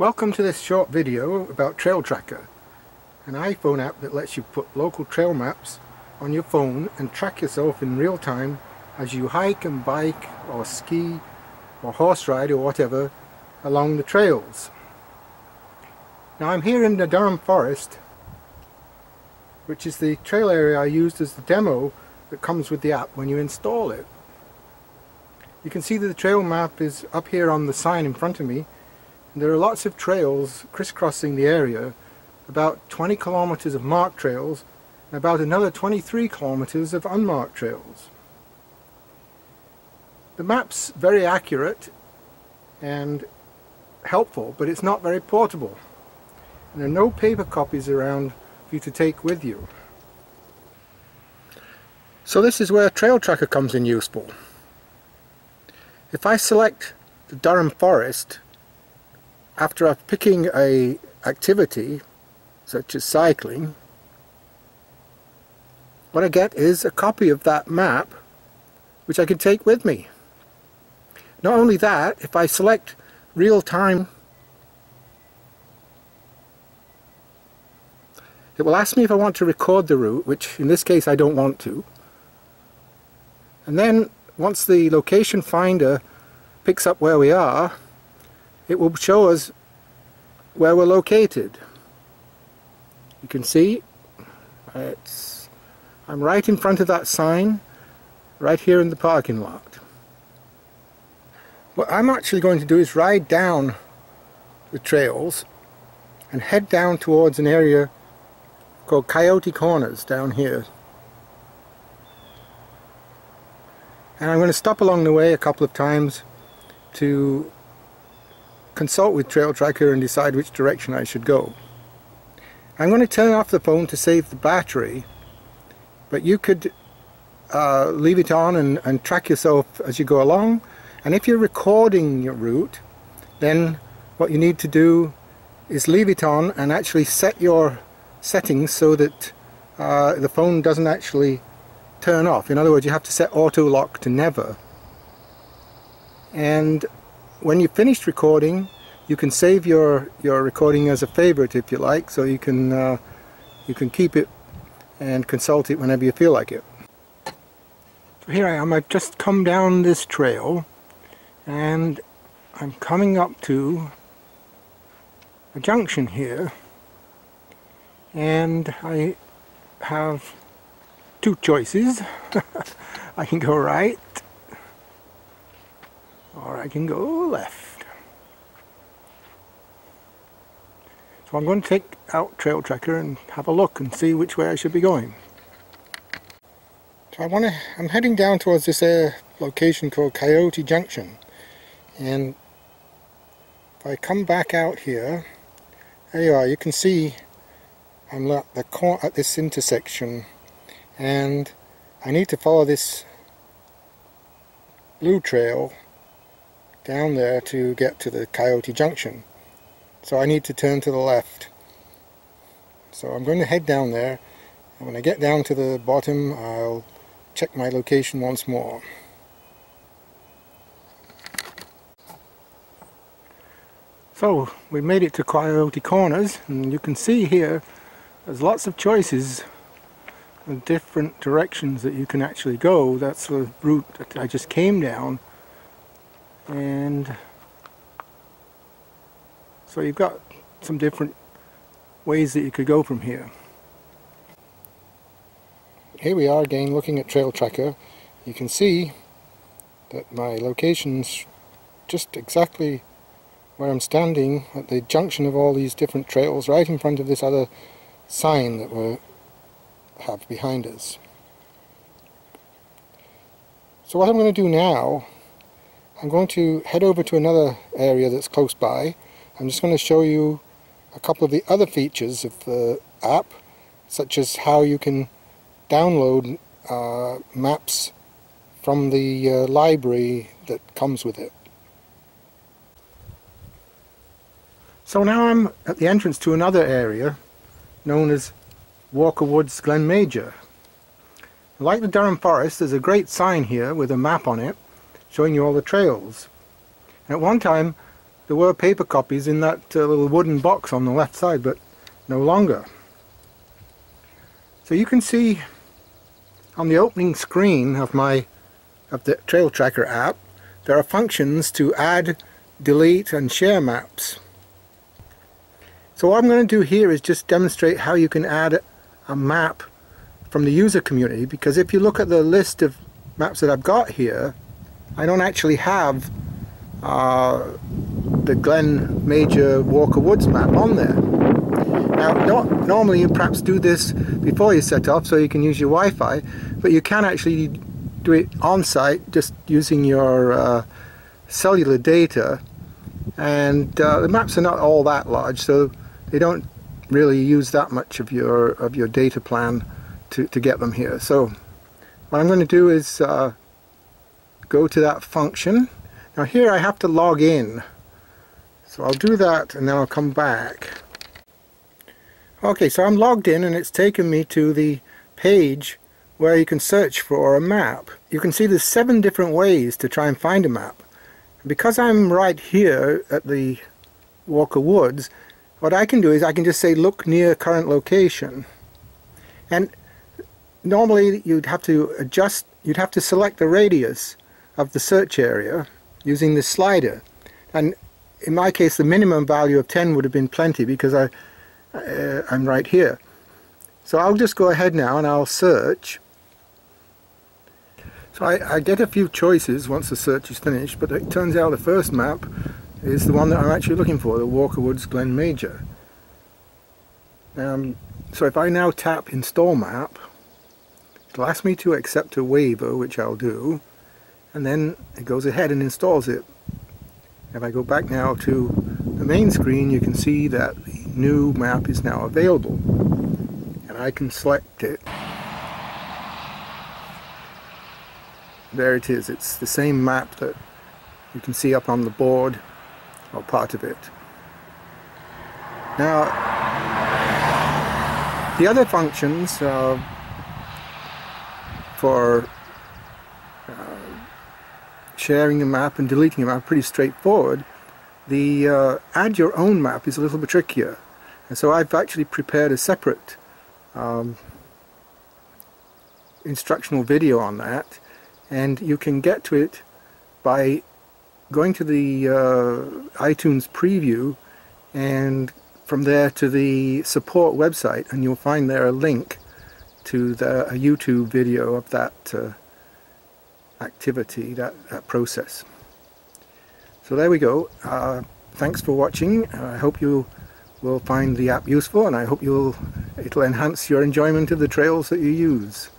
Welcome to this short video about TrailTracker, an iPhone app that lets you put local trail maps on your phone and track yourself in real time as you hike and bike or ski or horse ride or whatever along the trails. Now I'm here in the Durham Forest, which is the trail area I used as the demo that comes with the app when you install it. You can see that the trail map is up here on the sign in front of me. There are lots of trails crisscrossing the area, about 20 kilometers of marked trails and about another 23 kilometers of unmarked trails. The map's very accurate and helpful, but it's not very portable. And there are no paper copies around for you to take with you. So this is where TrailTracker comes in useful. If I select the Durham Forest, after picking a activity such as cycling, what I get is a copy of that map which I can take with me. Not only that, if I select real time, it will ask me if I want to record the route, which in this case I don't want to. And then once the location finder picks up where we are, it will show us where we're located. You can see I'm right in front of that sign, right here in the parking lot. What I'm actually going to do is ride down the trails and head down towards an area called Coyote Corners down here. And I'm going to stop along the way a couple of times to consult with TrailTracker and decide which direction I should go. I'm going to turn off the phone to save the battery, but you could leave it on and track yourself as you go along. And if you're recording your route, then what you need to do is leave it on and actually set your settings so that the phone doesn't actually turn off. In other words, you have to set auto lock to never. And when you've finished recording, you can save your recording as a favorite if you like, so you can keep it and consult it whenever you feel like it. So here I am. I've just come down this trail and I'm coming up to a junction here, and I have two choices. I can go right or I can go left. So I'm going to take out TrailTracker and have a look and see which way I should be going. So I'm heading down towards this location called Coyote Junction, and if I come back out here, there you are. You can see I'm at this intersection, and I need to follow this blue trail down there to get to the Coyote Junction. So I need to turn to the left. So I'm going to head down there, and when I get down to the bottom I'll check my location once more. So we made it to Coyote Corners, and you can see here there's lots of choices of different directions that you can actually go. That's the route that I just came down, and so you've got some different ways that you could go from here. Here we are again looking at TrailTracker. You can see that my location's just exactly where I'm standing at the junction of all these different trails, right in front of this other sign that we have behind us. So what I'm going to do now, I'm going to head over to another area that's close by. I'm just going to show you a couple of the other features of the app, such as how you can download maps from the library that comes with it. So now I'm at the entrance to another area known as Walker Woods Glen Major. Like the Durham Forest, there's a great sign here with a map on it showing you all the trails. And at one time There were paper copies in that little wooden box on the left side, but no longer. So you can see on the opening screen of the TrailTracker app, there are functions to add, delete and share maps. So what I'm going to do here is just demonstrate how you can add a map from the user community, because if you look at the list of maps that I've got here, I don't actually have the Glen Major Walker Woods map on there. Now normally you perhaps do this before you set off so you can use your Wi-Fi, but you can actually do it on site just using your cellular data, and the maps are not all that large, so they don't really use that much of your data plan to get them here. So what I'm going to do is go to that function. Now here I have to log in, so I'll do that and then I'll come back. Okay, so I'm logged in and it's taken me to the page where you can search for a map. You can see there's 7 different ways to try and find a map. Because I'm right here at the Walker Woods, what I can do is I can just say look near current location, and normally you'd have to select the radius of the search area using the slider, and in my case the minimum value of 10 would have been plenty because I'm right here. So I'll just go ahead now and I'll search. So I get a few choices once the search is finished, but it turns out the first map is the one that I'm actually looking for, the Walker Woods Glen Major. So if I now tap Install Map, it'll ask me to accept a waiver, which I'll do, and then it goes ahead and installs it. If I go back now to the main screen, you can see that the new map is now available, and I can select it. There it is. It's the same map that you can see up on the board, or part of it. Now the other functions for sharing a map and deleting a map are pretty straightforward. The add your own map is a little bit trickier, and so I've actually prepared a separate instructional video on that, and you can get to it by going to the iTunes preview and from there to the support website, and you'll find there a link to a YouTube video of that activity, that process. So there we go. Thanks for watching. I hope you will find the app useful, and I hope it'll enhance your enjoyment of the trails that you use.